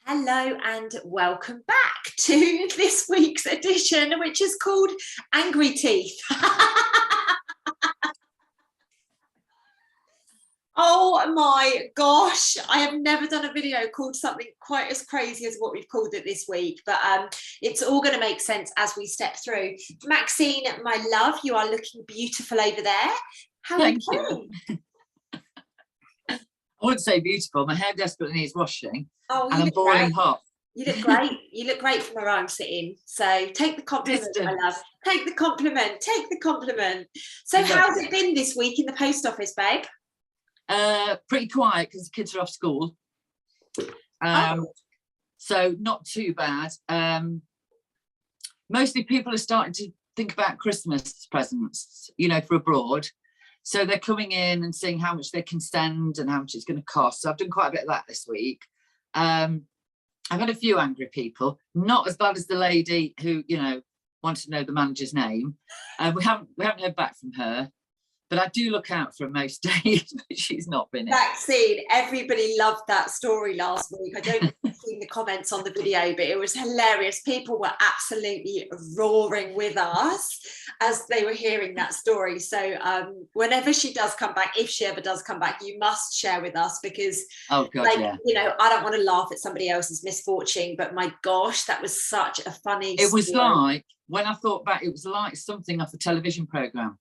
Hello and welcome back to this week's edition, which is called Angry Teeth. Oh my gosh, I have never done a video called something quite as crazy as what we've called it this week, but it's all going to make sense as we step through. Maxine, my love, you are looking beautiful over there. How are you doing? I wouldn't say beautiful. My hair desperately needs washing. Oh, and I'm boiling hot. You look great. You look great from where I'm sitting. So take the compliment, my love. Take the compliment. Take the compliment. So how's it been this week in the post office, babe? Pretty quiet because the kids are off school. So not too bad. Mostly people are starting to think about Christmas presents, you know, for abroad. So they're coming in and seeing how much they can send and how much it's going to cost. So I've done quite a bit of that this week. I've had a few angry people, not as bad as the lady who, you know, wanted to know the manager's name. We haven't heard back from her, but I do look out for her most days, but she's not been in. Maxine, everybody loved that story last week. I don't know if you've seen the comments on the video, but it was hilarious. People were absolutely roaring with us as they were hearing that story. So whenever she does come back, if she ever does come back, you must share with us because, you know, I don't want to laugh at somebody else's misfortune, but my gosh, that was such a funny It was like, when I thought back, it was like something off a television programme.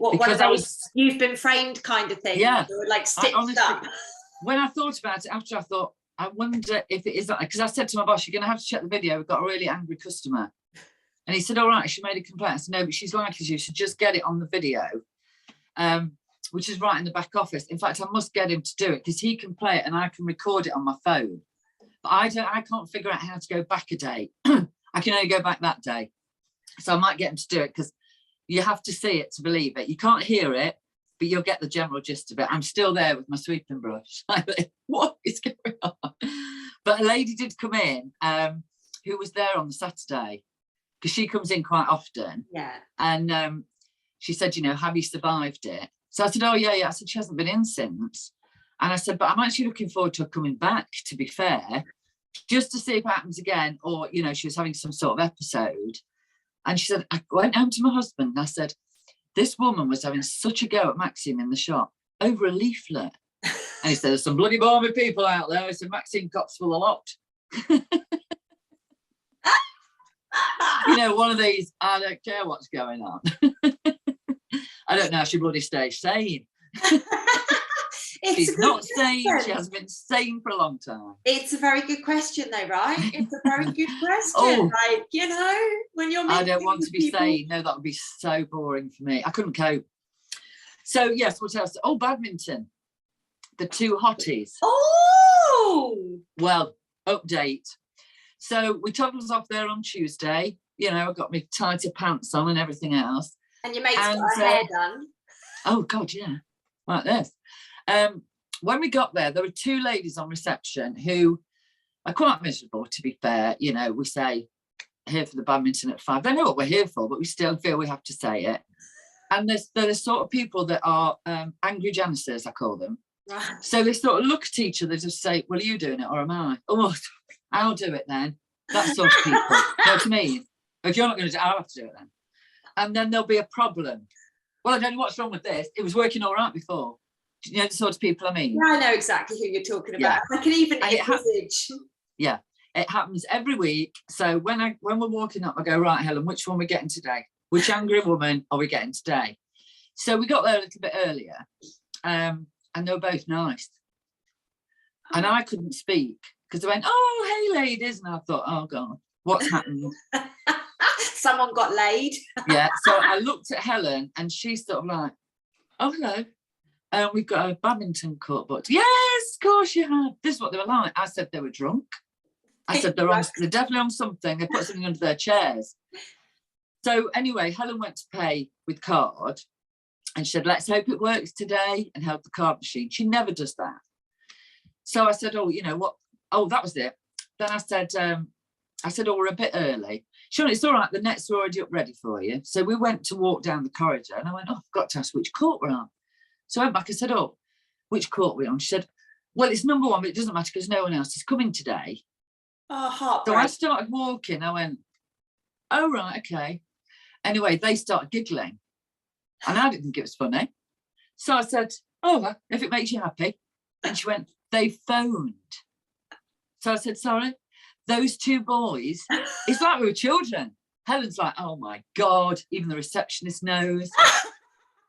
What, because one of those you've been framed kind of thing? Yeah. Or like stitched up. When I thought about it after, I thought, I wonder if it is that, because I said to my boss, you're going to have to check the video. We've got a really angry customer. And he said, all right, she made a complaint. I said, no, but she's like as you, so just get it on the video, which is right in the back office. In fact, I must get him to do it because he can play it and I can record it on my phone. But I can't figure out how to go back a day. I can only go back that day. So I might get him to do it because you have to see it to believe it. You can't hear it, but you'll get the general gist of it. I'm still there with my sweeping brush. What is going on? But a lady did come in who was there on the Saturday because she comes in quite often. Yeah. And she said, you know, have you survived it? So I said, oh, yeah. I said, she hasn't been in since. And I said, but I'm actually looking forward to her coming back, to be fair, just to see if it happens again. Or, you know, she was having some sort of episode. And she said, I went home to my husband and I said, this woman was having such a go at Maxine in the shop over a leaflet. And he said, there's some bloody balmy people out there. I said, Maxine cops full a lot. You know, one of these, I don't care what's going on. I don't know if she bloody stays sane. She's not sane. She hasn't been sane for a long time. It's a very good question, though, right? It's a very good question. Like, you know, when you're I don't want to be sane. No, that would be so boring for me. I couldn't cope. So, yes, what else? Oh, badminton. The two hotties. Oh! Well, update. So we toddled us off there on Tuesday. You know, I got my tighter pants on and everything else. And your mate's got her hair done. Oh, God, yeah. Like this. When we got there were two ladies on reception who are quite miserable, to be fair. You know, we say here for the badminton at 5. They know what we're here for, but we still feel we have to say it. And they're the sort of people that are angry Janices, I call them. Right. So they sort of look at each other, just say, well, are you doing it or am I? Oh, I'll do it then. That sort of people. You know what I mean? If you're not going to do it, I'll have to do it then. And then there'll be a problem. Well, I don't know what's wrong with this. It was working all right before. Do you know the sort of people I mean? Yeah, I know exactly who you're talking about. Yeah. I can even envisage. Yeah, it happens every week. So when we're walking up, I go, right, Helen, which one are we getting today? Which angry woman are we getting today? So we got there a little bit earlier, and they were both nice. And I couldn't speak because they went, oh, hey, ladies. And I thought, oh, God, what's happened? Someone got laid. Yeah, so I looked at Helen and she's sort of like, oh, hello. We've got a badminton court booked. Yes, of course you have. This is what they were like. I said they were drunk. I said they're definitely on something. They put something under their chairs. So anyway, Helen went to pay with card and she said, let's hope it works today and held the card machine. She never does that. So I said, oh, you know what? Oh, that was it. Then I said, oh, we're a bit early. She went, it's all right. The nets are already up ready for you. So we went to walk down the corridor and I went, oh, I forgot to ask which court we're on. So I went back and said, oh, which court are we on? She said, well, it's number 1, but it doesn't matter because no one else is coming today. Oh, So I heartbreak. started walking. I went, oh, right, okay. Anyway, they started giggling. And I didn't think it was funny. So I said, oh, well, if it makes you happy. And she went, they phoned. So I said, sorry, those two boys, it's like we were children. Helen's like, oh my God, even the receptionist knows.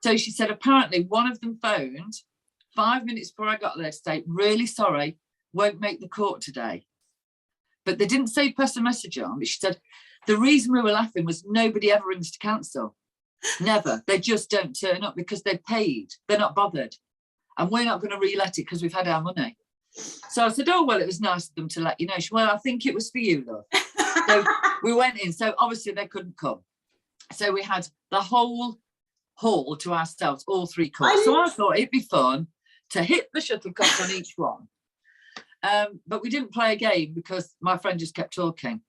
So she said, apparently one of them phoned 5 minutes before I got there to say, really sorry, won't make the court today. But they didn't say pass a message on, but she said, the reason we were laughing was nobody ever rings to cancel. Never. They just don't turn up because they're paid. They're not bothered. And we're not going to re-let it because we've had our money. So I said, oh, well, it was nice of them to let you know. She, well, I think it was for you, love. So we went in. So obviously they couldn't come. So we had the whole hall to ourselves, all three courts. So I thought it'd be fun to hit the shuttlecock on each one. But we didn't play a game because my friend just kept talking.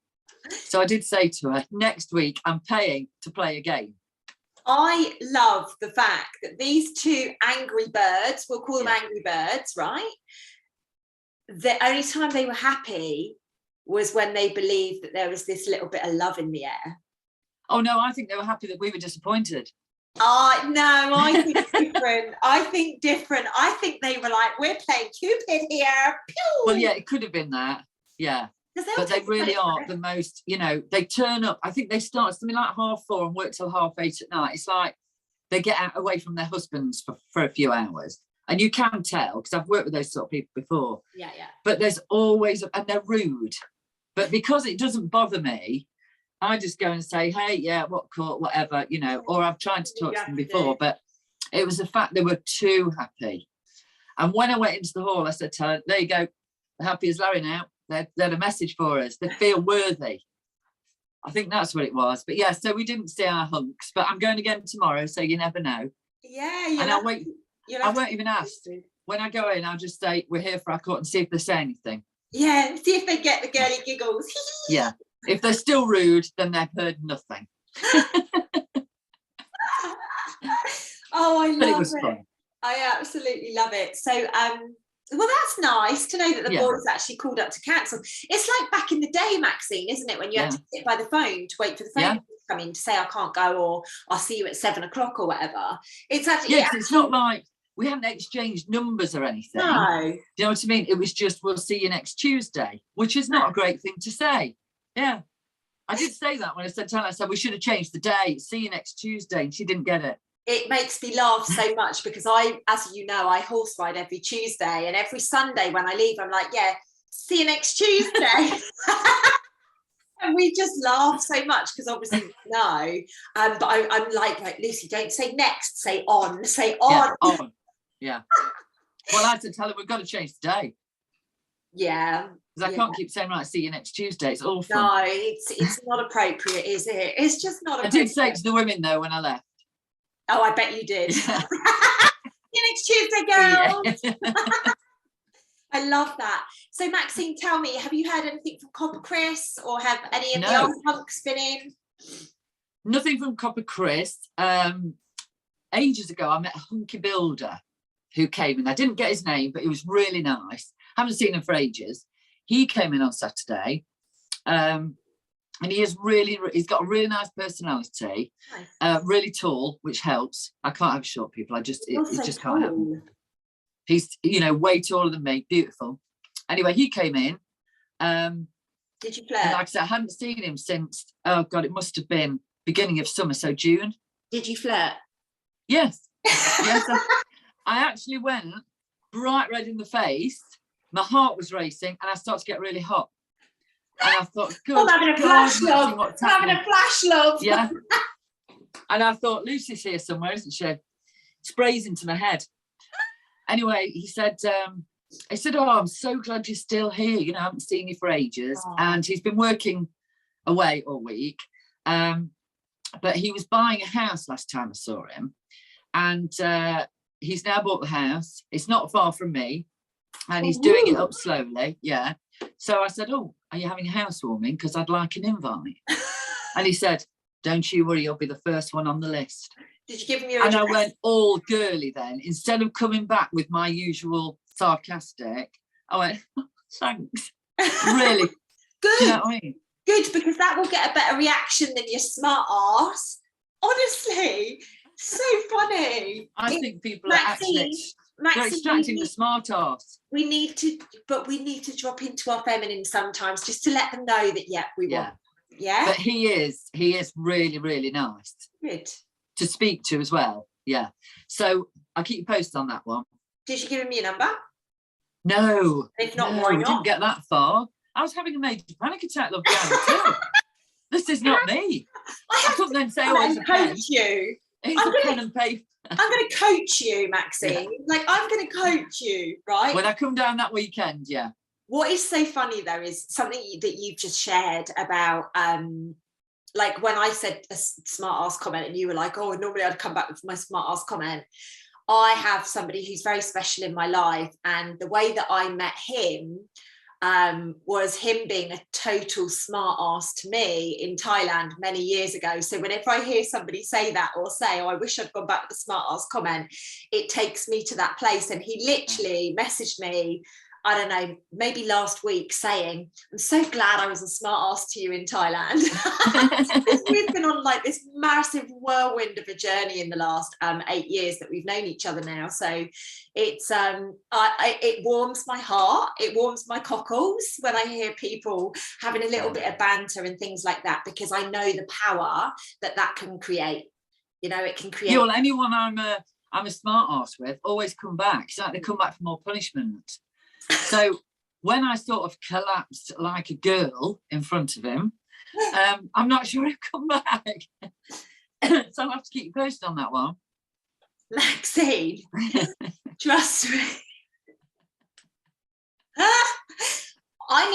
So I did say to her, next week I'm paying to play a game. I love the fact that these two angry birds, we'll call them angry birds, right? The only time they were happy was when they believed that there was this little bit of love in the air. Oh, no, I think they were happy that we were disappointed. No, I think different. I think different. I think they were like, we're playing Cupid here. Pew! Well, yeah, it could have been that. Yeah. But they really are the most, you know, they turn up. I think they start something like 4:30 and work till 8:30 at night. It's like they get out away from their husbands for a few hours. And you can tell, because I've worked with those sort of people before. Yeah, yeah. But there's always, and they're rude. But because it doesn't bother me, I just go and say, hey, yeah, what court, whatever, you know, or I've tried to talk to them before, but it was the fact they were too happy. And when I went into the hall, I said to her, there you go, they're happy as Larry now. They had a message for us. They feel worthy. I think that's what it was. But yeah, so we didn't see our hunks, but I'm going again tomorrow, so you never know. Yeah, and I won't even ask. When I go in, I'll just say, we're here for our court and see if they say anything. Yeah, see if they get the girly giggles. Yeah. If they're still rude, then they've heard nothing. Oh, I love it. It was fun. I absolutely love it. So, well, that's nice to know that the boys actually called up to cancel. It's like back in the day, Maxine, isn't it? When you had to sit by the phone to wait for the phone to come in to say, I can't go, or I'll see you at 7 o'clock or whatever. It's actually, it's not like we hadn't exchanged numbers or anything. No. Do you know what I mean? It was just, we'll see you next Tuesday, which is not a great thing to say. Yeah. I did say that when I said to her, I said, we should have changed the day. See you next Tuesday. And she didn't get it. It makes me laugh so much because as you know, I horse ride every Tuesday, and every Sunday when I leave, I'm like, yeah, see you next Tuesday. And we just laugh so much because obviously no. But I'm like, Lucy, don't say next, say on, say on. Yeah, on. Yeah. Well, I had to tell her we've got to change the day. Yeah. Because I can't keep saying, right, see you next Tuesday. It's awful. No, it's not appropriate, is it? It's just not appropriate. I did say to the women, though, when I left. Oh, I bet you did. See you next Tuesday, girls. Yeah. I love that. So, Maxine, tell me, have you heard anything from Copper Chris, or have any of the old punks been in? Nothing from Copper Chris. Ages ago, I met a hunky builder who came in. I didn't get his name, but he was really nice. Haven't seen him for ages. He came in on Saturday. And he's got a really nice personality, really tall, which helps. I can't have short people. It just can't happen. He's, way taller than me, beautiful. Anyway, he came in. Did you flirt? Like I said, I hadn't seen him since, oh God, it must have been beginning of summer, so June. Did you flirt? Yes. Yes. I actually went bright red in the face. My heart was racing and I started to get really hot. And I thought, good, I'm having a flash, love. I'm having a flash, love. Yeah. And I thought, Lucy's here somewhere, isn't she? Sprays into my head. Anyway, he said, oh, I'm so glad you're still here. I haven't seen you for ages. Oh. And he's been working away all week. But he was buying a house last time I saw him. And he's now bought the house. It's not far from me. And he's doing it up slowly. Yeah. So I said, oh, are you having a housewarming? Because I'd like an invite. And he said, don't you worry, you'll be the first one on the list. Did you give him your address? And I went all girly then. Instead of coming back with my usual sarcastic, I went, thanks. Really. Good. Do you know what I mean? Good, because that will get a better reaction than your smart arse. Honestly, so funny. I think people Maxine, are actually they're extracting the smart arse. We need to drop into our feminine sometimes, just to let them know that we want. Yeah. But he is really, really nice. Good. To speak to as well. Yeah. So I'll keep you posted on that one. Did you give him your number? No. If not, no, why not? Didn't get that far. I was having a major panic attack, love, too. This is not me. I couldn't then say, oh, it's a pen. You. It's a pen and paper. I'm going to coach you, Maxine. Like, I'm going to coach you, right? When I come down that weekend, yeah. What is so funny, though, is something that you've just shared about, like, when I said a smart ass comment and you were like, oh, normally I'd come back with my smart ass comment. I have somebody who's very special in my life, and the way that I met him was him being a total smart ass to me in Thailand many years ago. So whenever I hear somebody say that, or say, oh, I wish I'd gone back with the smart ass comment, it takes me to that place. And he literally messaged me, I don't know, maybe last week, saying, I'm so glad I was a smart ass to you in Thailand. We've been on like this massive whirlwind of a journey in the last 8 years that we've known each other now. So it's it warms my heart, it warms my cockles when I hear people having a little bit of banter and things like that, because I know the power that can create. You know, it can create. Yeah, well, anyone I'm a smart ass with always come back. It's like they come back for more punishment. So when I sort of collapsed like a girl in front of him, I'm not sure he'll come back. So I'll have to keep you posted on that one. Maxine, trust me. I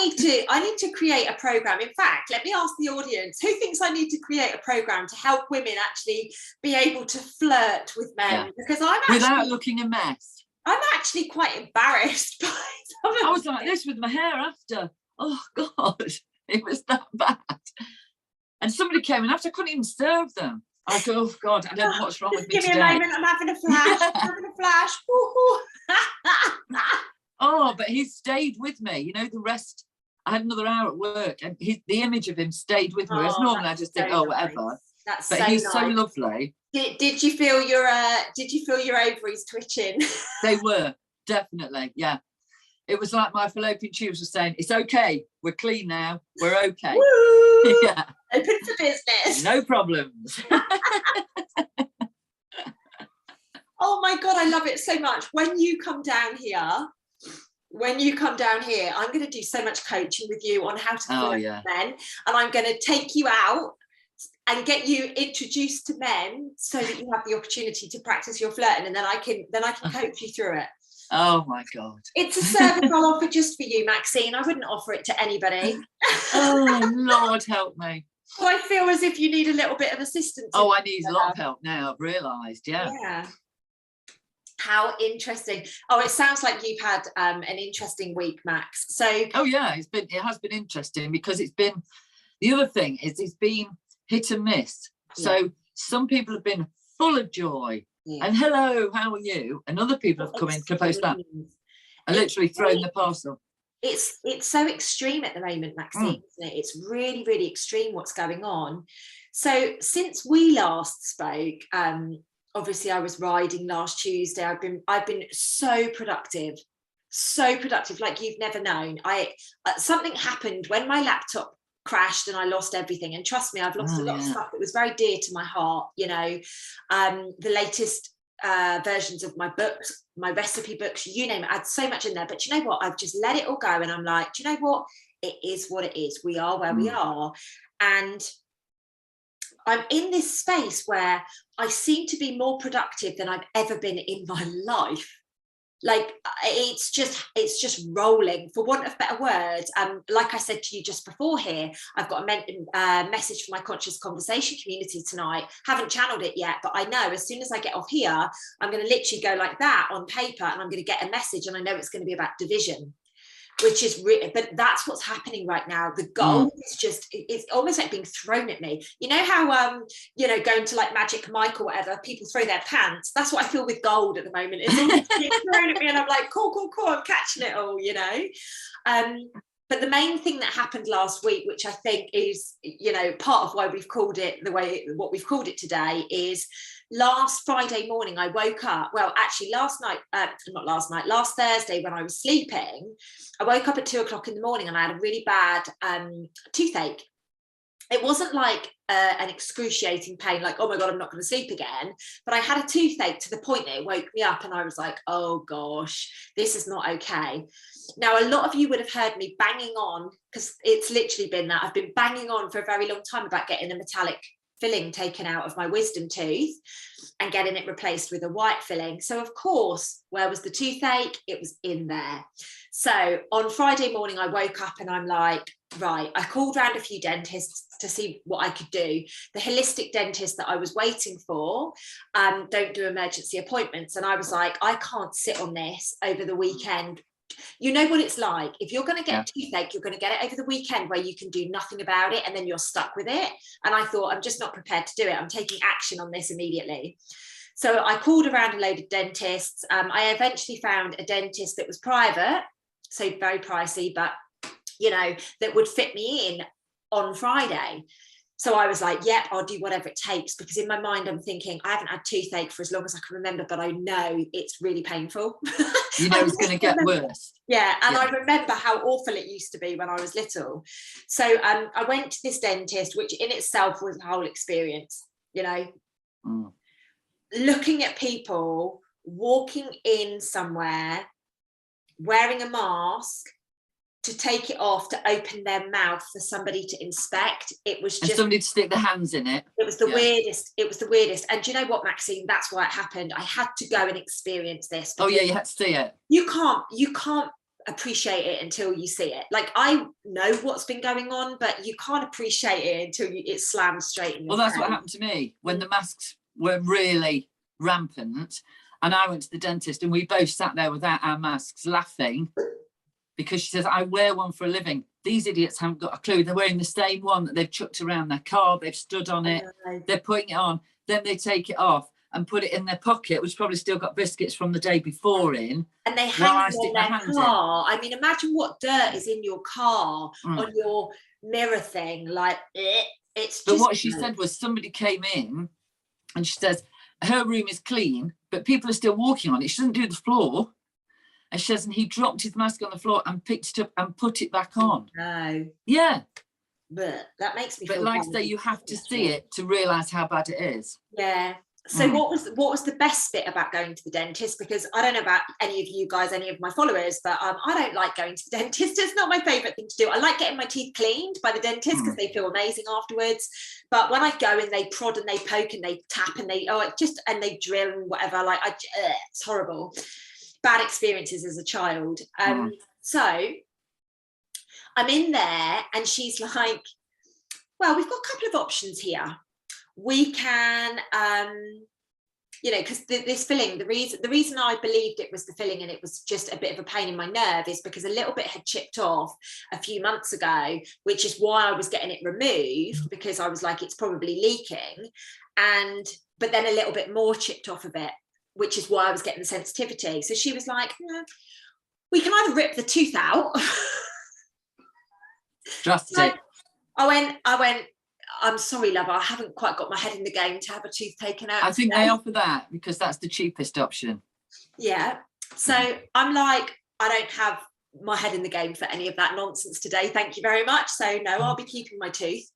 need to create a program. In fact, let me ask the audience, who thinks I need to create a program to help women actually be able to flirt with men? Because without looking a mess. I'm actually quite embarrassed by some of I was like this with my hair after. Oh God, it was that bad. And somebody came in after, I couldn't even serve them. I thought, oh God, I don't know what's wrong with me today. Give me a moment, I'm having a flash. I'm having a flash. Oh, but he stayed with me. You know, the rest, I had another hour at work, and the image of him stayed with me. Whereas normally I just think, oh, whatever. That's but so he's nice. So lovely. Did you feel your ovaries twitching? They were, definitely, yeah. It was like my fallopian tubes were saying, it's okay, we're clean now, we're okay. Woo! Yeah. Open for business. No problems. Oh my God, I love it so much. When you come down here, I'm going to do so much coaching with you on how to flirt with men, and I'm going to take you out and get you introduced to men so that you have the opportunity to practice your flirting, and then I can coach you through it. Oh my God. It's a service I'll offer just for you, Maxine. I wouldn't offer it to anybody. Oh Lord, help me. Well, I feel as if you need a little bit of assistance. Oh, I need a lot of help now, I've realised, Yeah. How interesting. Oh, it sounds like you've had an interesting week, Max. So oh yeah, it has been interesting, because the other thing is it's been hit and miss. So some people have been full of joy and hello, how are you? And other people have come in to post that and literally thrown the parcel. It's so extreme at the moment, Maxine, isn't it? It's really, really extreme what's going on. So since we last spoke, obviously I was riding last Tuesday. I've been so productive like you've never known. Something happened when my laptop crashed and I lost everything, and trust me, I've lost a lot of stuff that was very dear to my heart. You know, the latest versions of my books, my recipe books, you name it, I had so much in there. But you know what, I've just let it all go, and I'm like, do you know what, it is what it is. We are where we are, and I'm in this space where I seem to be more productive than I've ever been in my life. Like it's just rolling, for want of better words. Like I said to you just before here, I've got a message from my conscious conversation community tonight. Haven't channeled it yet, but I know as soon as I get off here, I'm going to literally go like that on paper, and I'm going to get a message, and I know it's going to be about division, which is but that's what's happening right now. The gold is just, it's almost like being thrown at me. You know how you know, going to like Magic Mike or whatever, people throw their pants. That's what I feel with gold at the moment. It's almost being thrown at me, and I'm like, cool, I'm catching it all, you know. But the main thing that happened last week, which I think is, you know, part of why we've called it what we've called it today, is last Friday morning I woke up. Well, actually last Thursday when I was sleeping, I woke up at 2 o'clock in the morning and I had a really bad toothache. It wasn't like an excruciating pain, like, oh my God, I'm not going to sleep again. But I had a toothache to the point that it woke me up and I was like, oh gosh, this is not okay. Now, a lot of you would have heard me banging on, because it's literally been that. I've been banging on for a very long time about getting a metallic filling taken out of my wisdom tooth and getting it replaced with a white filling. So of course, where was the toothache? It was in there. So on Friday morning, I woke up and I'm like, right, I called around a few dentists to see what I could do. The holistic dentist that I was waiting for don't do emergency appointments. And I was like, I can't sit on this over the weekend. You know what it's like. If you're going to get a toothache, you're going to get it over the weekend where you can do nothing about it and then you're stuck with it. And I thought, I'm just not prepared to do it. I'm taking action on this immediately. So I called around a load of dentists. I eventually found a dentist that was private, so very pricey, but, you know, that would fit me in on Friday. So I was like, yep, I'll do whatever it takes, because in my mind, I'm thinking, I haven't had toothache for as long as I can remember, but I know it's really painful. You know, it's going to get worse. Yeah. And I remember how awful it used to be when I was little. So I went to this dentist, which in itself was a whole experience, you know, looking at people walking in somewhere, wearing a mask, to take it off, to open their mouth for somebody to inspect. It was just, and somebody to stick their hands in it. It was the weirdest. It was the weirdest. And do you know what, Maxine? That's why it happened. I had to go and experience this. Oh yeah, you had to see it. You can't appreciate it until you see it. Like, I know what's been going on, but you can't appreciate it until it slams straight in your Well, that's face. what happened to me when the masks were really rampant, and I went to the dentist, and we both sat there without our masks, laughing. Because she says, I wear one for a living. These idiots haven't got a clue. They're wearing the same one that they've chucked around their car. They've stood on it. They're putting it on. Then they take it off and put it in their pocket, which probably still got biscuits from the day before in. And they hang it on their car. I mean, imagine what dirt is in your car, on your mirror thing. Like, it's just... But what she said was, somebody came in and she says, her room is clean, but people are still walking on it. She doesn't do the floor. And she says, and he dropped his mask on the floor and picked it up and put it back on. No. Yeah. But that makes me feel... But like I say, you have to see it to realise how bad it is. Yeah. So what was the best bit about going to the dentist? Because I don't know about any of you guys, any of my followers, but I don't like going to the dentist. It's not my favourite thing to do. I like getting my teeth cleaned by the dentist because they feel amazing afterwards. But when I go and they prod and they poke and they tap and they drill and whatever, like it's horrible. Bad experiences as a child. So I'm in there and she's like, well, we've got a couple of options here. We can, you know, because this filling, the reason I believed it was the filling and it was just a bit of a pain in my nerve is because a little bit had chipped off a few months ago, which is why I was getting it removed, because I was like, it's probably leaking. But then a little bit more chipped off of it, which is why I was getting the sensitivity. So she was like, we can either rip the tooth out. Drastic. So I went, I'm sorry, love, I haven't quite got my head in the game to have a tooth taken out. I think they offer that because that's the cheapest option. Yeah. So I'm like, I don't have my head in the game for any of that nonsense today. Thank you very much. So no, I'll be keeping my tooth.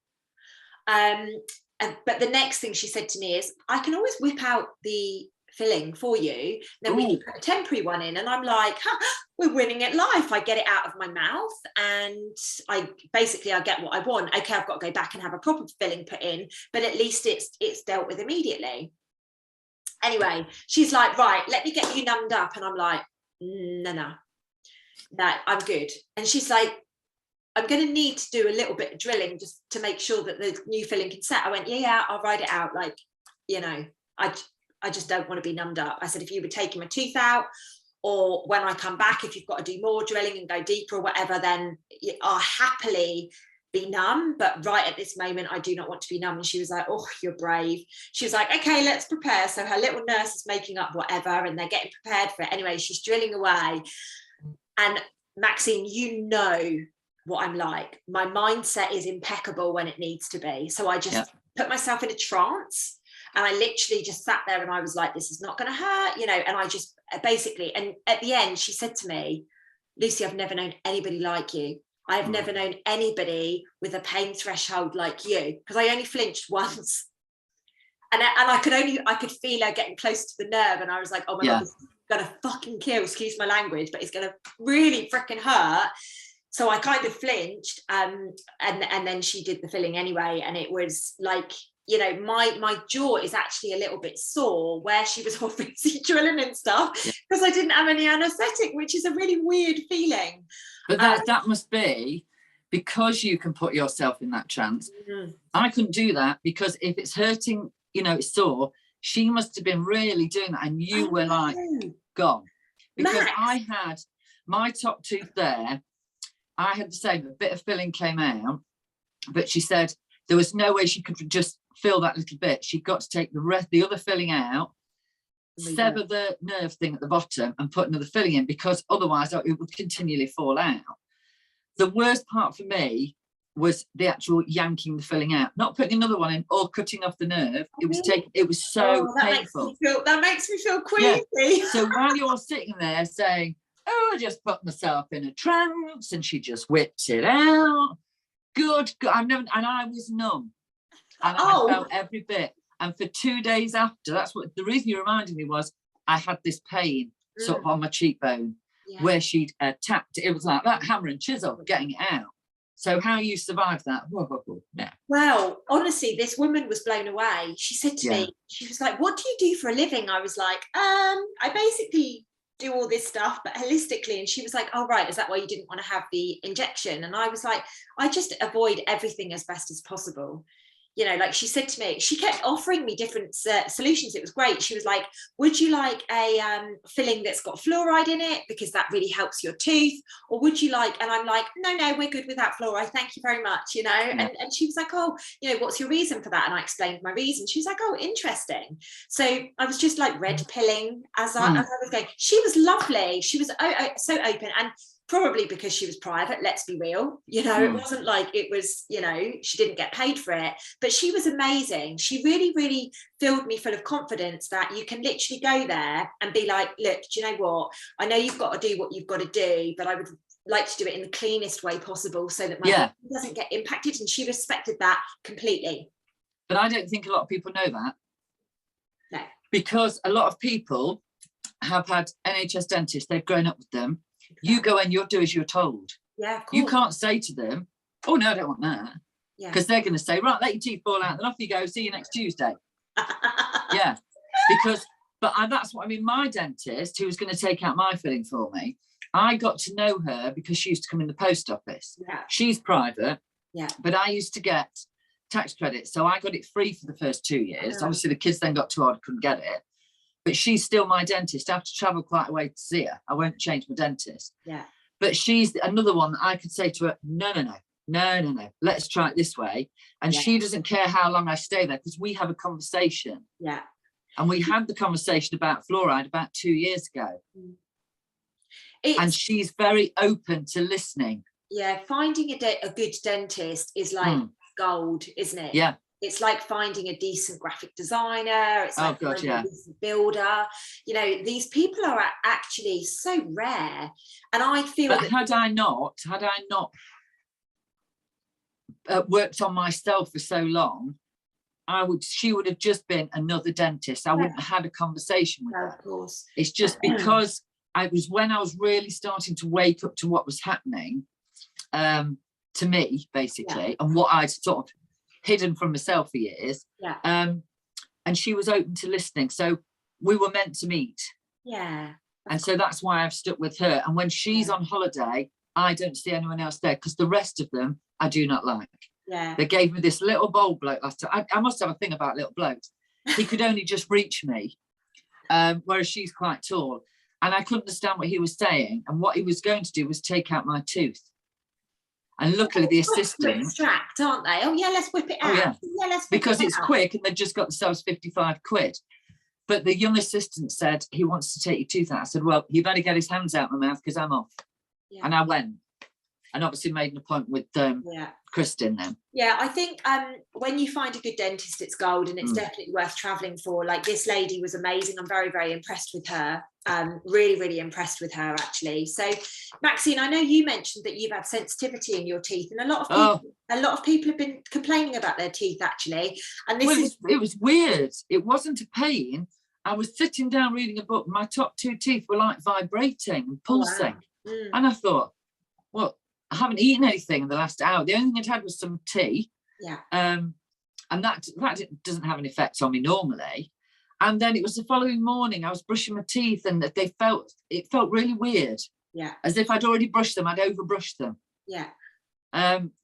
But the next thing she said to me is, I can always whip out the filling for you, then we can put a temporary one in. And I'm like, we're winning at life. I get it out of my mouth and I get what I want. Okay, I've got to go back and have a proper filling put in, but at least it's dealt with immediately. Anyway, she's like, right, let me get you numbed up. And I'm like, no, I'm good. And she's like, I'm going to need to do a little bit of drilling just to make sure that the new filling can set. I went, yeah, I'll ride it out. Like, you know, I just don't want to be numbed up. I said, if you were taking my tooth out, or when I come back, if you've got to do more drilling and go deeper or whatever, then I'll happily be numb. But right at this moment, I do not want to be numb. And she was like, oh, you're brave. She was like, okay, let's prepare. So her little nurse is making up whatever and they're getting prepared for it. Anyway, she's drilling away. And Maxine, you know what I'm like. My mindset is impeccable when it needs to be. So I just put myself in a trance, and I literally just sat there and I was like, this is not going to hurt, you know. And I just basically, and at the end, she said to me, Lucy, I've never known anybody like you. I have never known anybody with a pain threshold like you, because I only flinched once. And I could feel her getting close to the nerve, and I was like, oh my God, this is gonna fucking kill, excuse my language, but it's gonna really freaking hurt. So I kind of flinched, and then she did the filling anyway, and it was like, you know, my jaw is actually a little bit sore where she was offering drilling and stuff, because I didn't have any anaesthetic, which is a really weird feeling. But that must be because you can put yourself in that trance. I couldn't do that, because if it's hurting, you know, it's sore, she must have been really doing that, and you were like gone. Because Max, I had my top tooth there, I had the same, a bit of filling came out, but she said there was no way she could just fill that little bit. She got to take the other filling out, sever the nerve thing at the bottom and put another filling in, because otherwise it would continually fall out. The worst part for me was the actual yanking the filling out, not putting another one in or cutting off the nerve. It was so painful. That makes me feel queasy. Yeah. So while you're sitting there saying, oh, I just put myself in a trance, and she just whipped it out. Good. And I was numb. And I felt every bit. And for 2 days after, that's what the reason you reminded me was, I had this pain sort of on my cheekbone where she'd tapped it. It was like that hammer and chisel getting it out. So how you survived that? Yeah. Well, honestly, this woman was blown away. She said to me, she was like, what do you do for a living? I was like, I basically do all this stuff, but holistically. And she was like, oh, right, is that why you didn't want to have the injection? And I was like, I just avoid everything as best as possible. You know, like she said to me, she kept offering me different solutions. It was great. She was like, would you like a filling that's got fluoride in it, because that really helps your tooth? Or would you like, and I'm like, no, we're good without fluoride, thank you very much, you know. And she was like, oh, you know, what's your reason for that? And I explained my reason. She was like, oh, interesting. So I was just like red pilling as I was going. She was lovely. She was so open, and probably because she was private, let's be real, you know. It wasn't like it was, you know, she didn't get paid for it, but she was amazing. She really, really filled me full of confidence that you can literally go there and be like, look, do you know what? I know you've got to do what you've got to do, but I would like to do it in the cleanest way possible so that my body doesn't get impacted. And she respected that completely. But I don't think a lot of people know that. No. Because a lot of people have had NHS dentists, they've grown up with them. You go and you'll do as you're told. Yeah, of course. You can't say to them, oh no, I don't want that. Because they're going to say, right, let your teeth fall out, then off you go, see you next Tuesday. Because that's what I mean. My dentist, who was going to take out my filling for me, I got to know her because she used to come in the post office. She's private, but I used to get tax credit, so I got it free for the first 2 years. Obviously the kids then got too old, couldn't get it. But she's still my dentist. I have to travel quite a way to see her. I won't change my dentist. But she's another one that I could say to her, no, let's try it this way. And she doesn't care how long I stay there, because we have a conversation. And we had the conversation about fluoride about 2 years ago. And she's very open to listening. Finding a good dentist is like gold, isn't it? It's like finding a decent graphic designer. It's like finding a decent builder. You know, these people are actually so rare. And I feel that had I not worked on myself for so long, she would have just been another dentist. I wouldn't have had a conversation with her. Of course. It's just because when I was really starting to wake up to what was happening to me, basically, and what I'd sort of hidden from myself for years, and she was open to listening, so we were meant to meet, and so that's why I've stuck with her. And when she's on holiday, I don't see anyone else there, because the rest of them I do not like. They gave me this little bold bloke last time. I must have a thing about little blokes. He could only just reach me, whereas she's quite tall, and I couldn't understand what he was saying, and what he was going to do was take out my tooth. And luckily the assistant... extract, aren't they? Oh, yeah, let's whip it out. Let's whip because it it's out. quick, and they've just got themselves 55 quid. But the young assistant said, he wants to take your tooth out. I said, well, he better get his hands out my mouth, because I'm off. And I went. and obviously made an appointment with Yeah. Kristen then. Yeah, I think when you find a good dentist, it's gold, and it's definitely worth traveling for. Like, this lady was amazing. I'm very, very impressed with her. Really, really impressed with her, actually. So, Maxine, I know you mentioned that you've had sensitivity in your teeth, and a lot of people have been complaining about their teeth, actually. And this it was weird. It wasn't a pain. I was sitting down reading a book. My top 2 teeth were like vibrating and pulsing. Oh, wow. And I thought, well, I haven't eaten anything in the last hour. The only thing I'd had was some tea. Yeah. And that doesn't have an effect on me normally. And then it was the following morning, I was brushing my teeth, and it felt really weird. Yeah. As if I'd already brushed them, I'd overbrushed them. Yeah.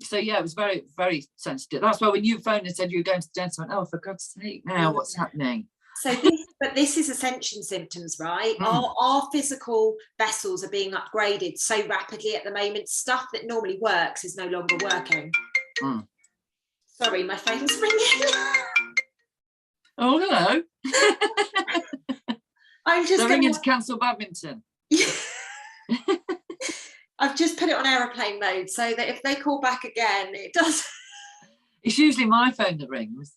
So yeah, it was very, very sensitive. That's why when you phoned and said you were going to the dentist, I went, oh, for God's sake, now what's happening? So this is ascension symptoms, right? Our physical vessels are being upgraded so rapidly at the moment. Stuff that normally works is no longer working. Sorry, my phone's ringing. Oh, hello. I'm just ringing to cancel badminton. I've just put it on aeroplane mode so that if they call back again, it does. It's usually my phone that rings.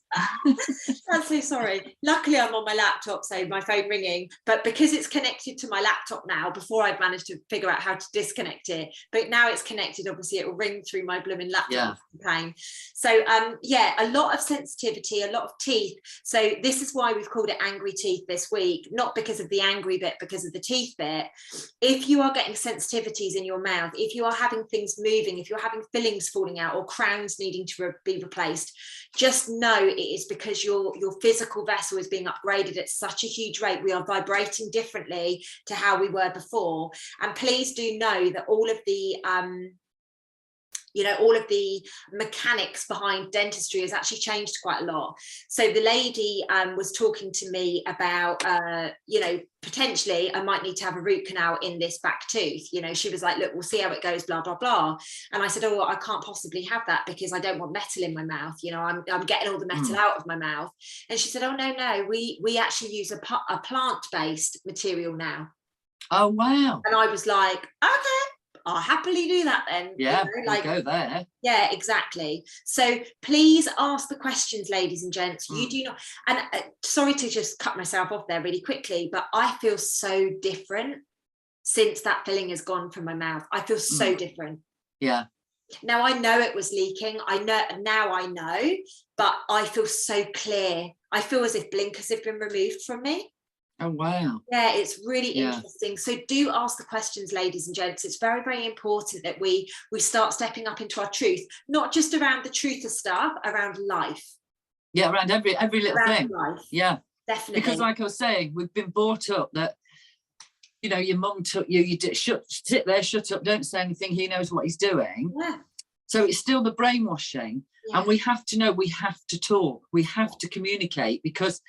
I'm so sorry. Luckily, I'm on my laptop, so my phone ringing. But because it's connected to my laptop now, before I'd managed to figure out how to disconnect it, but now it's connected, obviously it will ring through my blooming laptop. Yeah. So yeah, a lot of sensitivity, a lot of teeth. So this is why we've called it angry teeth this week, not because of the angry bit, because of the teeth bit. If you are getting sensitivities in your mouth, if you are having things moving, if you're having fillings falling out or crowns needing to be replaced, just know it is because your physical vessel is being upgraded at such a huge rate. We are vibrating differently to how we were before. And please do know that all of the all of the mechanics behind dentistry has actually changed quite a lot. So the lady was talking to me about, potentially I might need to have a root canal in this back tooth. She was like, look, we'll see how it goes, blah, blah, blah. And I said, oh, well, I can't possibly have that because I don't want metal in my mouth. I'm getting all the metal out of my mouth. And she said, oh, no, we actually use a plant-based material now. Oh, wow. And I was like, okay, I'll happily do that then. Yeah, go there. Yeah, exactly. So please ask the questions, ladies and gents. You do not, and sorry to just cut myself off there really quickly, but I feel so different since that filling has gone from my mouth. I feel so different. Yeah. Now I know it was leaking. I know, but I feel so clear. I feel as if blinkers have been removed from me. Oh, wow. Yeah, it's really interesting. So do ask the questions, ladies and gents. It's very, very important that we start stepping up into our truth, not just around the truth of stuff, around life. Yeah, around every little thing. Life. Yeah, definitely. Because like I was saying, we've been brought up that, your mum took you sit there, shut up, don't say anything, he knows what he's doing. Yeah. So it's still the brainwashing. Yeah. And we have to know, we have to talk, we have to communicate, because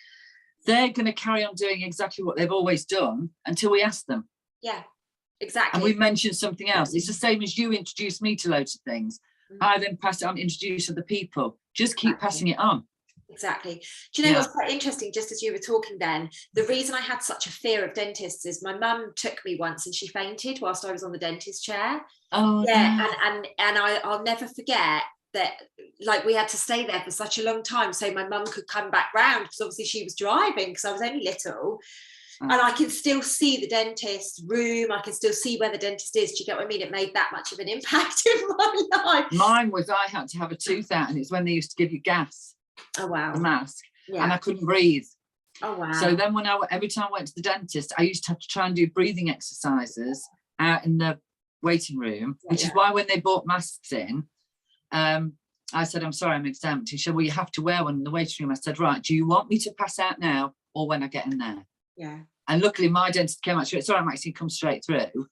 they're going to carry on doing exactly what they've always done until we ask them. Yeah, exactly. And we've mentioned something else. It's the same as you introduced me to loads of things. I then pass it on, introduce other people. Just keep passing it on. Exactly. Do you know what's quite interesting, just as you were talking then, the reason I had such a fear of dentists is my mum took me once and she fainted whilst I was on the dentist chair. Oh, yeah. No. And I'll never forget that, like, we had to stay there for such a long time so my mum could come back round, because obviously she was driving because I was only little. And I can still see the dentist room, I can still see where the dentist is. Do you get what I mean? It made that much of an impact in my life. Mine was, I had to have a tooth out, and it's when they used to give you gas. Oh, wow. The mask. Yeah. And I couldn't breathe. Oh, wow. So then every time I went to the dentist, I used to have to try and do breathing exercises out in the waiting room, which is why when they brought masks in, I said, I'm sorry, I'm exempt. He said, well, you have to wear one in the waiting room. I said, right, do you want me to pass out now or when I get in there? Yeah. And luckily my dentist came out, she went, sorry, Maxine, come straight through.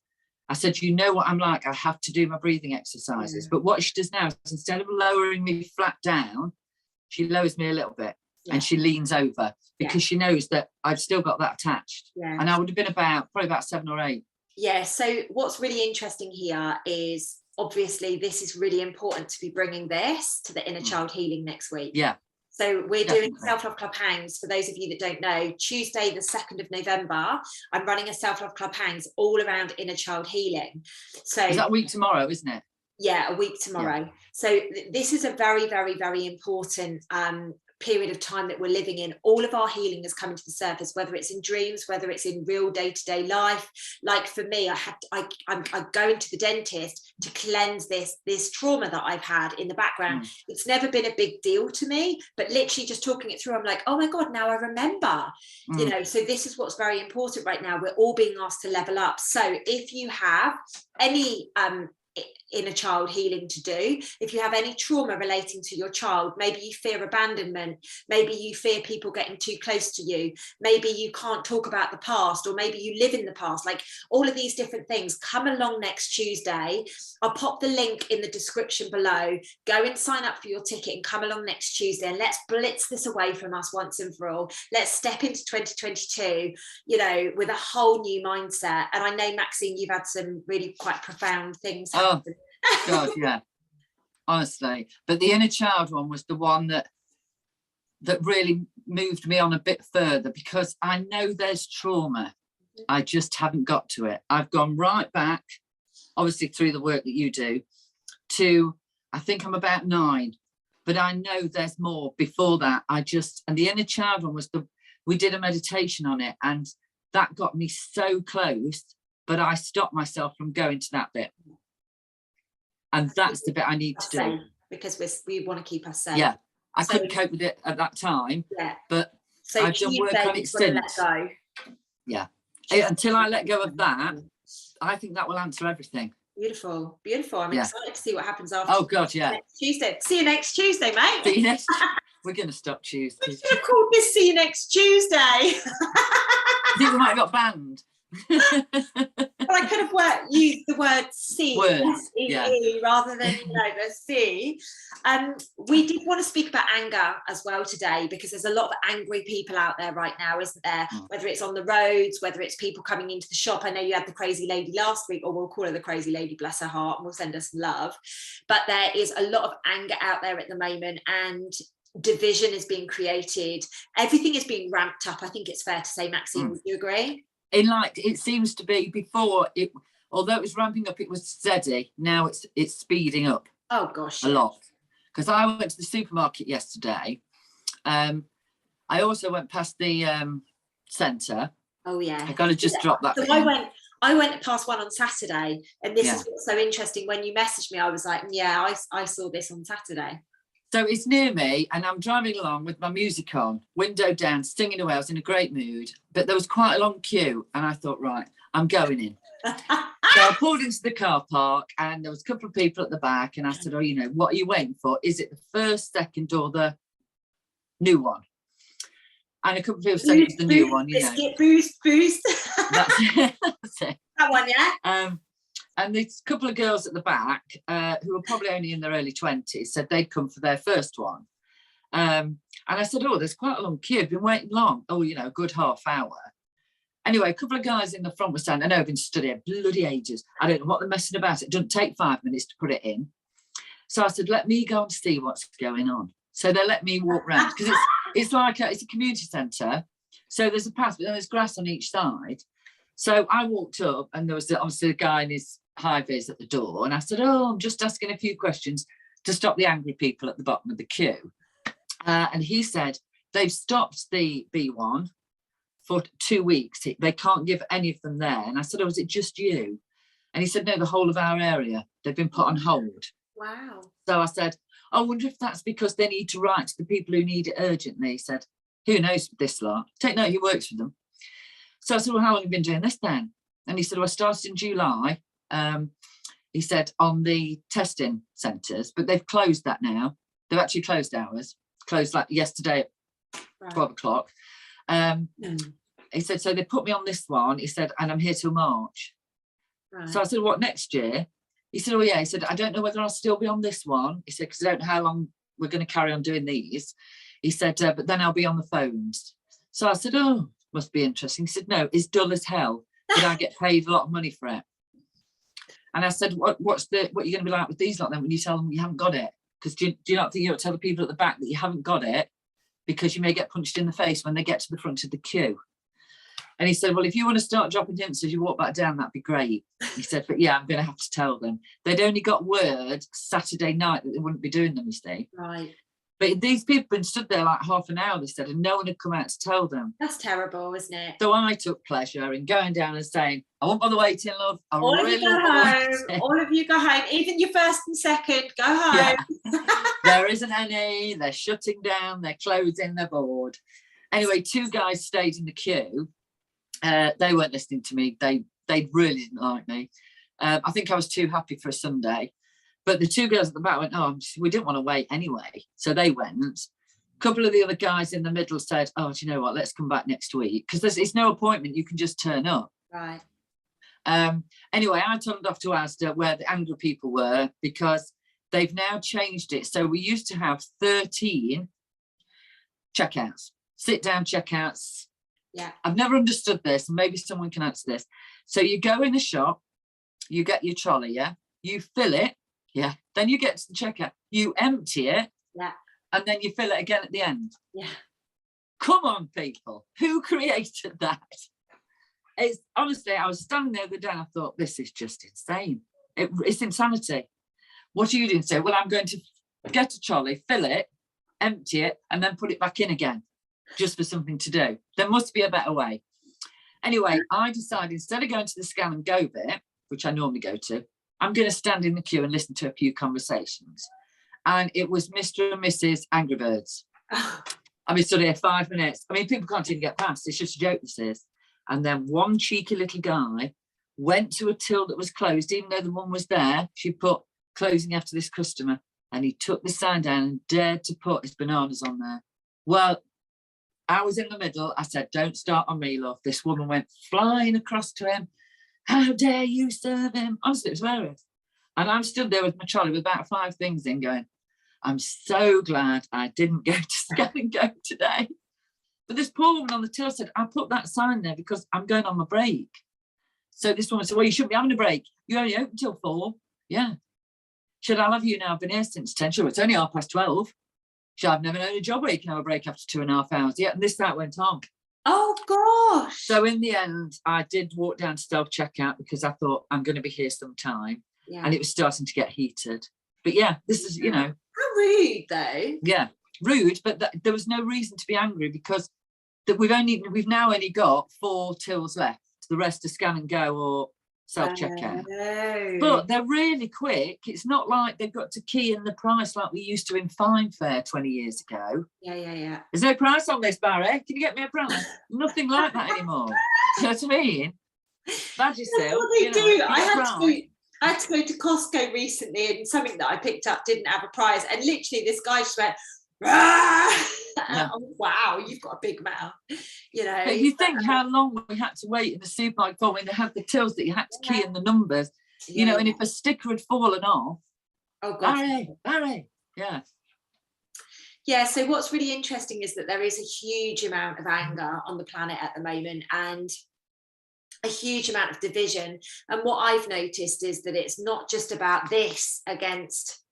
I said, you know what I'm like, I have to do my breathing exercises. Yeah. But what she does now is, instead of lowering me flat down, she lowers me a little bit and she leans over, because she knows that I've still got that attached. Yeah. And I would have been probably about 7 or 8. Yeah. So what's really interesting here is, obviously this is really important to be bringing this to the Inner Child Healing next week. Yeah. So we're doing Self-Love Club Hangs. For those of you that don't know, Tuesday the 2nd of November, I'm running a Self-Love Club Hangs all around Inner Child Healing. So is that week tomorrow, isn't it? Yeah, a week tomorrow. Yeah. So this is a very, very, very important period of time that we're living in. All of our healing is coming to the surface, whether it's in dreams, whether it's in real day-to-day life. Like for me, I'm going to the dentist to cleanse this trauma that I've had in the background. It's never been a big deal to me, but literally just talking it through, I'm like, oh my God, now I remember. You know, so this is what's very important right now. We're all being asked to level up. So if you have any inner child healing to do, if you have any trauma relating to your child, maybe you fear abandonment, maybe you fear people getting too close to you, maybe you can't talk about the past, or maybe you live in the past, like all of these different things, come along next Tuesday. I'll pop the link in the description below. Go and sign up for your ticket and come along next Tuesday, and let's blitz this away from us once and for all. Let's step into 2022, you know, with a whole new mindset. And I know, Maxine, you've had some really quite profound things happen. God, yeah, honestly. But the inner child one was the one that really moved me on a bit further, because I know there's trauma. I just haven't got to it. I've gone right back, obviously through the work that you do, to I think I'm about 9, but I know there's more before that. And the inner child one was we did a meditation on it, and that got me so close, but I stopped myself from going to that bit. And that's the bit I need to do, because we want to keep us safe. Yeah, I couldn't cope with it at that time. Yeah, but I've done work on it since. Yeah, until I let go of that, I think that will answer everything. Beautiful, beautiful. I'm excited to see what happens after. Oh God, yeah. Next Tuesday. See you next Tuesday, mate. See you next. We're going to stop Tuesday. We should have called this "See You Next Tuesday." I think we might have got banned. But I could have used the word "see" rather than the "see." We did want to speak about anger as well today, because there's a lot of angry people out there right now, isn't there? Whether it's on the roads, whether it's people coming into the shop. I know you had the crazy lady last week, or we'll call her the crazy lady, bless her heart, and we'll send her some love. But there is a lot of anger out there at the moment, and division is being created. Everything is being ramped up. I think it's fair to say, Maxine, would you agree? It seems to be, before it, although it was ramping up, it was steady. Now it's speeding up. Oh gosh, a lot. Because I went to the supermarket yesterday. I also went past the centre. Oh yeah, I got to just drop that. So I went past one on Saturday, and this is what's so interesting. When you messaged me, I was like, yeah, I saw this on Saturday. So it's near me, and I'm driving along with my music on, window down, singing away. I was in a great mood, but there was quite a long queue, and I thought, right, I'm going in. So I pulled into the car park, and there was a couple of people at the back, and I said, oh, you know, what are you waiting for? Is it the first, second, or the new one? And a couple of people said it was the new one, you know. Boost. That's it. That one, yeah. And this couple of girls at the back, who were probably only in their early 20s, said they'd come for their first one. And I said, oh, there's quite a long queue. I've been waiting long. Oh, you know, a good half hour. Anyway, a couple of guys in the front were saying, I know I've been studying bloody ages. I don't know what they're messing about. It doesn't take 5 minutes to put it in. So I said, let me go and see what's going on. So they let me walk around, because it's like it's a community centre. So there's a path, but there's grass on each side. So I walked up, and there was obviously a guy in his high vis at the door, and I said, oh, I'm just asking a few questions to stop the angry people at the bottom of the queue. And he said they've stopped the B1 for 2 weeks. They can't give any of them there. And I said, oh, is it just you? And he said, no, the whole of our area. They've been put on hold. Wow. So I said, I wonder if that's because they need to write to the people who need it urgently. He said, who knows this lot? Take note, he works for them. So I said, well, how long have you been doing this then? And he said, well, I started in July. He said, on the testing centres, but they've closed that now. They've actually closed hours, closed like yesterday at 12 o'clock. He said, so they put me on this one. He said, and I'm here till March. Right. So I said, what, next year? He said, oh yeah. He said, I don't know whether I'll still be on this one. He said, because I don't know how long we're going to carry on doing these. He said, but then I'll be on the phones. So I said, oh, must be interesting. He said, no, it's dull as hell, but I get paid a lot of money for it. And I said, what are you going to be like with these lot then when you tell them you haven't got it? Because do you not think you ought to tell the people at the back that you haven't got it, because you may get punched in the face when they get to the front of the queue? And he said, well, if you want to start dropping hints as you walk back down, that'd be great. He said, but yeah, I'm going to have to tell them. They'd only got word Saturday night that they wouldn't be doing them, you see. Right. But these people had been stood there like half an hour, they said, and no one had come out to tell them. That's terrible, isn't it? So I took pleasure in going down and saying, I won't bother waiting, love. All of you go home. All of you go home. Even your first and second, go home. Yeah. There isn't any. They're shutting down. They're closing. They're bored. Anyway, 2 guys stayed in the queue. They weren't listening to me. They really didn't like me. I think I was too happy for a Sunday. But the 2 girls at the back went, oh, we didn't want to wait anyway. So they went. A couple of the other guys in the middle said, oh, do you know what? Let's come back next week. Because it's no appointment. You can just turn up. Right. Anyway, I turned off to Asda where the angry people were, because they've now changed it. So we used to have 13 checkouts, sit-down checkouts. Yeah. I've never understood this, and maybe someone can answer this. So you go in the shop, you get your trolley, yeah? You fill it, yeah? Then you get to the checkout, you empty it, yeah, and then you fill it again at the end. Yeah. Come on, people. Who created that? It's honestly, I was standing there the other day and I thought, this is just insane. It's insanity. What are you doing? So, well, I'm going to get a trolley, fill it, empty it, and then put it back in again, just for something to do. There must be a better way. Anyway, I decided instead of going to the scan and go bit, which I normally go to, I'm going to stand in the queue and listen to a few conversations. And it was Mr. and Mrs. Angry Birds. I've been stood here 5 minutes. I mean, people can't even get past. It's just a joke, this is. And then one cheeky little guy went to a till that was closed, even though the one was there. She put closing after this customer, and he took the sign down and dared to put his bananas on there. Well, I was in the middle. I said, don't start on me, love. This woman went flying across to him. How dare you serve him? Honestly, it was hilarious. And I'm stood there with my trolley with about 5 things in going, I'm so glad I didn't go to Scan and Go today. But this poor woman on the till said, I put that sign there because I'm going on my break. So this woman said, well, you shouldn't be having a break. You only open till 4. Yeah. Should I love you now? I've been here since 10. Sure, it's only 12:30. Should I've never known a job where you can have a break after 2.5 hours. Yeah, and that went on. Oh, gosh. So in the end, I did walk down to self-checkout because I thought I'm going to be here some time. Yeah. And it was starting to get heated. But yeah, this is, you know. How rude, though. Yeah, rude, but there was no reason to be angry because we've now only got 4 tills left. The rest are Scan and Go or self-checkout. Oh. But they're really quick. It's not like they've got to key in the price like we used to in Fine Fair 20 years ago. Yeah. There's no price on this, Barry. Can you get me a price? Nothing like that anymore. You know what I mean? Badge yourself. That's what they do. I had to go to Costco recently, and something that I picked up didn't have a price. And literally this guy just went, yeah. Oh, wow, you've got a big mouth, you know. But you think how long we had to wait in the supermarket for when they had the tills that you had to key in the numbers, you know, and if a sticker had fallen off, oh god, Barry, yeah. Yeah, so what's really interesting is that there is a huge amount of anger on the planet at the moment, and a huge amount of division. And what I've noticed is that it's not just about this against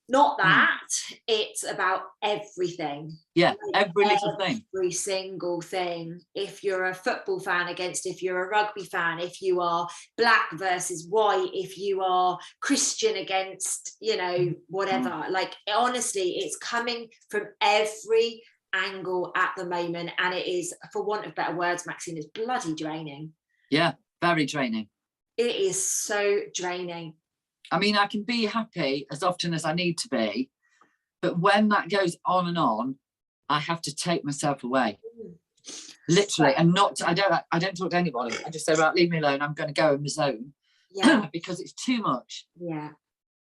not that, it's about everything. Yeah, every little thing. Every single thing. If you're a football fan against, if you're a rugby fan, if you are black versus white, if you are Christian against, you know, whatever. Like, honestly, it's coming from every angle at the moment. And it is, for want of better words, Maxine, it's bloody draining. Yeah, very draining. It is so draining. I mean, I can be happy as often as I need to be, but when that goes on and on, I have to take myself away, literally, and I don't talk to anybody. I just say, right, leave me alone. I'm going to go in the zone, because it's too much. Yeah.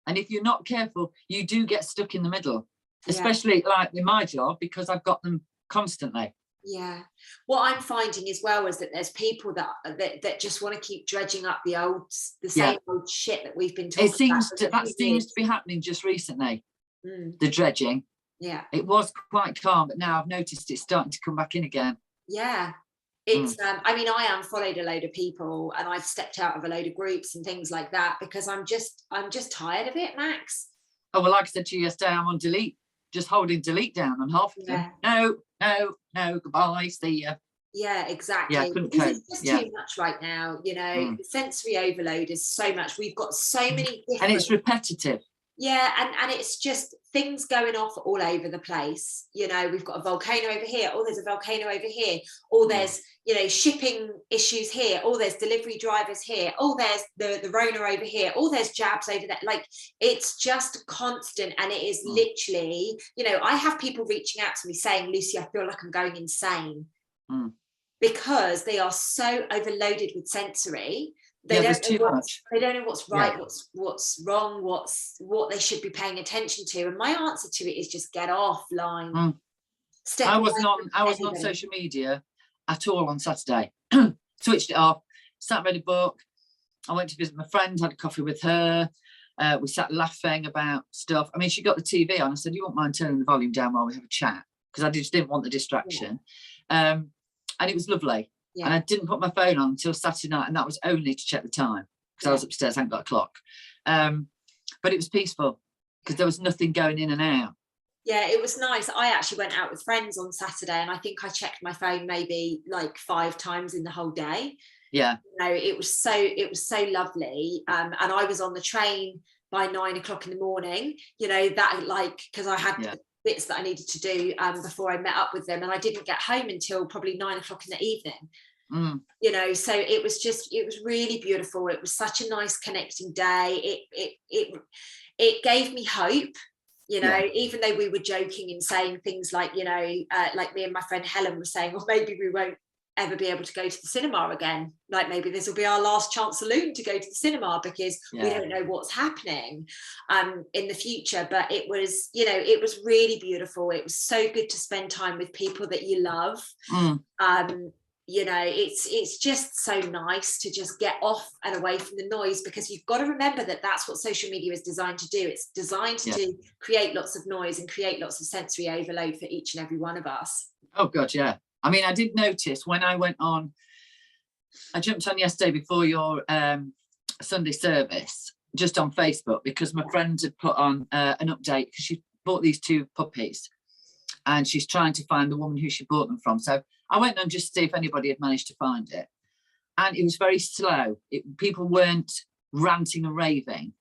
And if you're not careful, you do get stuck in the middle, especially like in my job, because I've got them constantly. Yeah. What I'm finding as well is that there's people that just want to keep dredging up the same old shit that we've been talking about. That seems to be happening just recently. The dredging. Yeah. It was quite calm, but now I've noticed it's starting to come back in again. Yeah. It's I mean, I unfollowed a load of people and I've stepped out of a load of groups and things like that because I'm just tired of it, Max. Oh, well, like I said to you yesterday, I'm on delete, just holding delete down on half of them. No, goodbye, see ya. Yeah, exactly. Yeah, I couldn't Because cope. it's just Yeah. too much right now, you know. Mm. The sensory overload is so much. We've got so many different, And it's repetitive. yeah, and it's just things going off all over the place. You know, we've got a volcano over here, oh, there's a volcano over here, or there's, you know, shipping issues here, or there's delivery drivers here, oh, there's the Rona over here, oh, there's jabs over there. Like, it's just constant, and it is literally, you know, I have people reaching out to me saying, Lucy, I feel like I'm going insane. Because they are so overloaded with sensory. They don't know what's right, what's wrong, what they should be paying attention to. And my answer to it is just get offline. I wasn't on social media at all on Saturday. Switched it off, sat read a book. I went to visit my friend, had a coffee with her. We sat laughing about stuff. I mean, she got the TV on. I said, you won't mind turning the volume down while we have a chat? Because I just didn't want the distraction. And it was lovely. Yeah. And I didn't put my phone on until Saturday night, and that was only to check the time because I was upstairs, I hadn't got a clock. But it was peaceful because there was nothing going in and out. Yeah, it was nice. I actually went out with friends on Saturday, and I think I checked my phone maybe like 5 times in the whole day. Yeah. You know, it was so lovely. And I was on the train by 9 o'clock in the morning, you know, that like, because I had bits that I needed to do before I met up with them, and I didn't get home until probably 9 o'clock in the evening. You know, so it was really beautiful. It was such a nice connecting day. It gave me hope, you know, even though we were joking and saying things like, you know, like me and my friend Helen were saying, well, maybe we won't ever be able to go to the cinema again, like maybe this will be our last chance saloon to go to the cinema, because we don't know what's happening in the future. But it was, you know, it was really beautiful. It was so good to spend time with people that you love. You know, it's just so nice to just get off and away from the noise, because you've got to remember that that's what social media is designed to do. It's designed to create lots of noise and create lots of sensory overload for each and every one of us. Oh God, yeah. I mean, I did notice when I went on, I jumped on yesterday before your Sunday service, just on Facebook, because my friend had put on an update, because she bought these 2 puppies and she's trying to find the woman who she bought them from. So I went on just to see if anybody had managed to find it. And it was very slow. People weren't ranting and raving.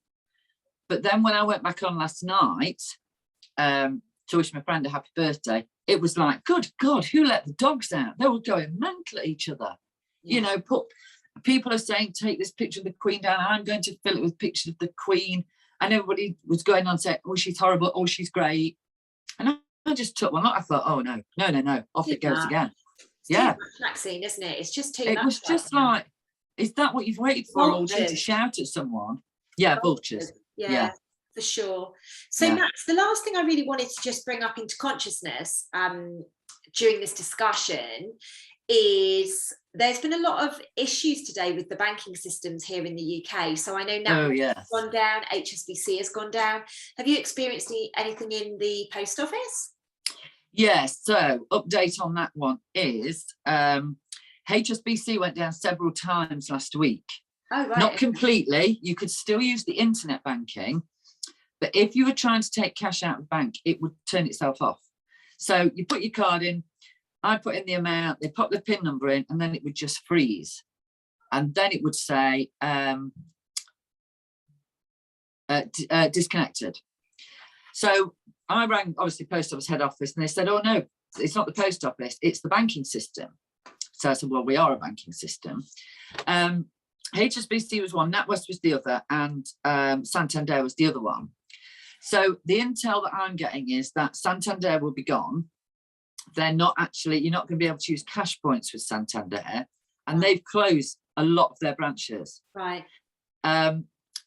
But then when I went back on last night to wish my friend a happy birthday, it was like, good God, who let the dogs out? They were going mental at each other. You know, people are saying, take this picture of the Queen down. I'm going to fill it with pictures of the Queen. And everybody was going on saying, oh, she's horrible. Oh, she's great. And I just took one. I thought, oh, no. Off it goes again. It's too much, Maxine, isn't it? It's just too much. It was just like, is that what you've waited for all day, to shout at someone? Yeah, vultures. Yeah. For sure. So Max, the last thing I really wanted to just bring up into consciousness during this discussion is there's been a lot of issues today with the banking systems here in the UK. So I know now has gone down, HSBC has gone down. Have you experienced anything in the post office? Yes, so update on that one is HSBC went down several times last week. Oh, right. Not completely. You could still use the internet banking, but if you were trying to take cash out of the bank, it would turn itself off. So you put your card in, I put in the amount, they pop the PIN number in, and then it would just freeze. And then it would say disconnected. So I rang, obviously, post office head office, and they said, oh, no, it's not the post office, it's the banking system. So I said, well, we are a banking system. HSBC was one, NatWest was the other, and Santander was the other one. So the intel that I'm getting is that Santander will be gone. They're not actually, you're not going to be able to use cash points with Santander, and they've closed a lot of their branches. Right.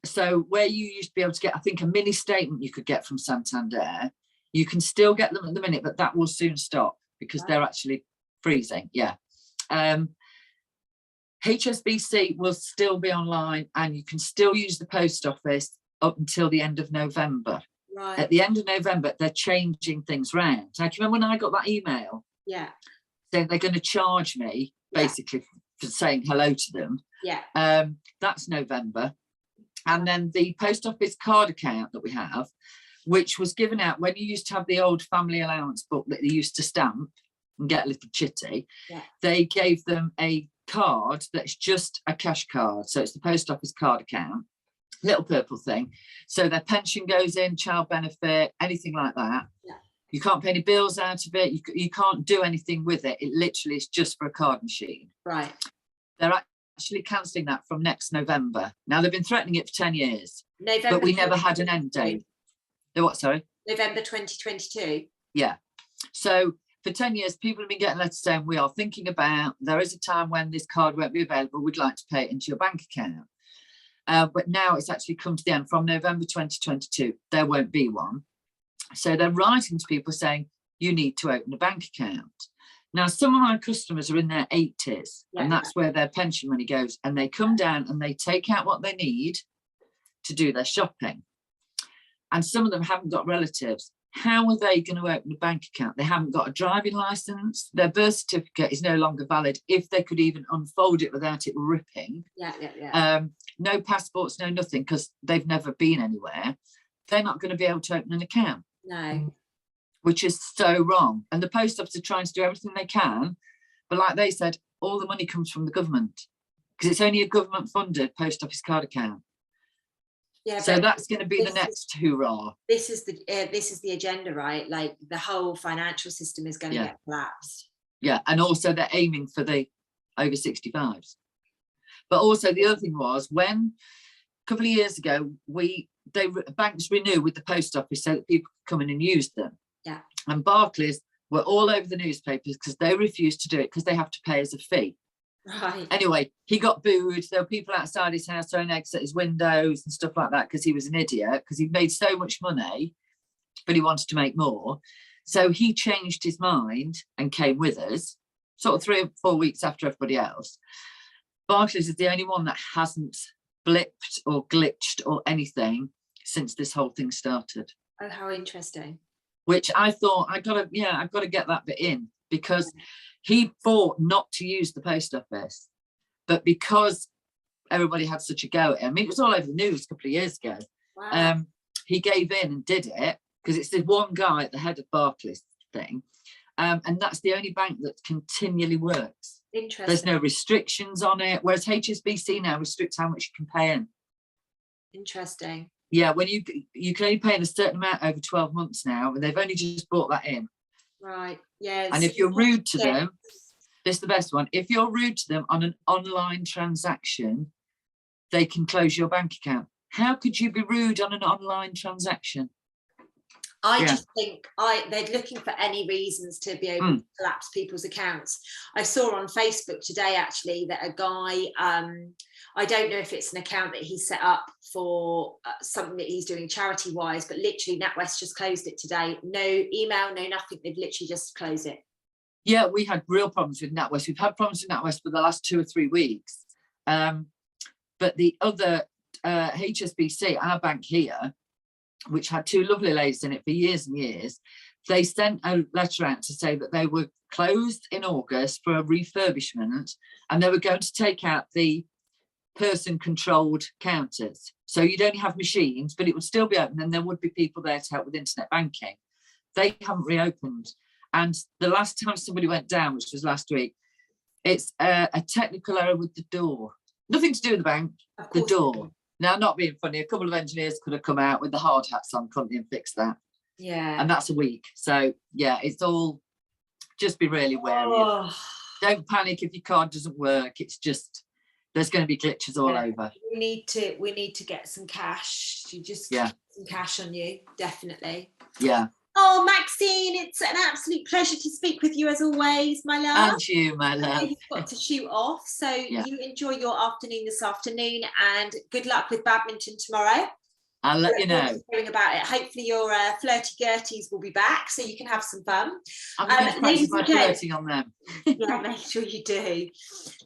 So where you used to be able to get, I think, a mini statement you could get from Santander, you can still get them at the minute, but that will soon stop because they're actually freezing. Yeah. HSBC will still be online, and you can still use the post office up until the end of November. Right. At the end of November, they're changing things round. Now, do you remember when I got that email? Yeah. Saying they're going to charge me basically for saying hello to them. Yeah. That's November. And then the post office card account that we have, which was given out when you used to have the old family allowance book that they used to stamp, and get a little chitty. Yeah. They gave them a card that's just a cash card. So it's the post office card account, little purple thing. So their pension goes in, child benefit, anything like that. Yeah. You can't pay any bills out of it. You can't do anything with it. It literally is just for a card machine. Right. They're actually cancelling that from next November. Now, they've been threatening it for 10 years, November, but we never had an end date. The what, sorry? November 2022. Yeah. So for 10 years, people have been getting letters saying, we are thinking about, there is a time when this card won't be available. We'd like to pay it into your bank account. But now it's actually come to the end. From November 2022, there won't be one. So they're writing to people saying, you need to open a bank account. Now, some of my customers are in their 80s, and that's where their pension money goes. And they come down and they take out what they need to do their shopping. And some of them haven't got relatives. How are they going to open a bank account? They haven't got a driving license. Their birth certificate is no longer valid if they could even unfold it without it ripping. No passports, no nothing, because they've never been anywhere. They're not going to be able to open an account. No. Which is so wrong. And the post office are trying to do everything they can. But like they said, all the money comes from the government, because it's only a government funded post office card account. Yeah, so that's going to be the next hoorah. This is the agenda, right? Like the whole financial system is going to get collapsed. Yeah, and also they're aiming for the over 65s. But also the other thing was, when a couple of years ago, banks renew with the post office so that people could come in and use them. Yeah. And Barclays were all over the newspapers because they refused to do it because they have to pay as a fee. Right. Anyway, he got booed. There were people outside his house throwing eggs at his windows and stuff like that because he was an idiot, because he made so much money, but he wanted to make more. So he changed his mind and came with us, sort of 3 or 4 weeks after everybody else. Barclays is the only one that hasn't blipped or glitched or anything since this whole thing started. Oh, how interesting. Which I thought, I've got to get that bit in, because he fought not to use the post office, but because everybody had such a go at him, I mean, it was all over the news a couple of years ago. Wow. He gave in and did it, because it's the one guy at the head of Barclays thing, and that's the only bank that continually works. Interesting. There's no restrictions on it, whereas HSBC now restricts how much you can pay in. Interesting. Yeah, when you can only pay in a certain amount over 12 months now, and they've only just brought that in. Right. Yes. And if you're rude to them, this is the best one. If you're rude to them on an online transaction, they can close your bank account. How could you be rude on an online transaction? I just think they're looking for any reasons to be able to collapse people's accounts. I saw on Facebook today, actually, that a guy, I don't know if it's an account that he set up for something that he's doing charity-wise, but literally NatWest just closed it today. No email, no nothing. They've literally just closed it. Yeah, we had real problems with NatWest. We've had problems with NatWest for the last 2 or 3 weeks. But the other HSBC, our bank here, which had 2 lovely ladies in it for years and years, they sent a letter out to say that they were closed in August for a refurbishment, and they were going to take out the person-controlled counters. So you'd only have machines, but it would still be open, and there would be people there to help with internet banking. They haven't reopened. And the last time somebody went down, which was last week, it's a technical error with the door. Nothing to do with the bank, the door. Now, not being funny, a couple of engineers could have come out with the hard hats on, couldn't they, and fix that. Yeah. And that's a week. So, yeah, it's all, just be really wary. Don't panic if your card doesn't work. It's just, there's going to be glitches all over. We need to get some cash. You just get some cash on you, definitely. Yeah. Oh, Maxine, it's an absolute pleasure to speak with you as always, my love. And you, my love. You've got to shoot off, so you enjoy your afternoon this afternoon, and good luck with badminton tomorrow. I'll let you know. Hearing about it. Hopefully your flirty Gerties will be back, so you can have some fun. I'm going to practice my flirting on them. Yeah, make sure you do.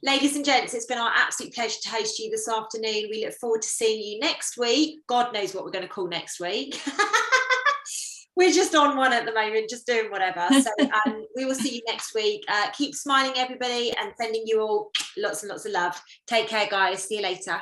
Ladies and gents, it's been our absolute pleasure to host you this afternoon. We look forward to seeing you next week. God knows what we're going to call next week. We're just on one at the moment, just doing whatever. So we will see you next week. Keep smiling, everybody, and sending you all lots and lots of love. Take care, guys. See you later.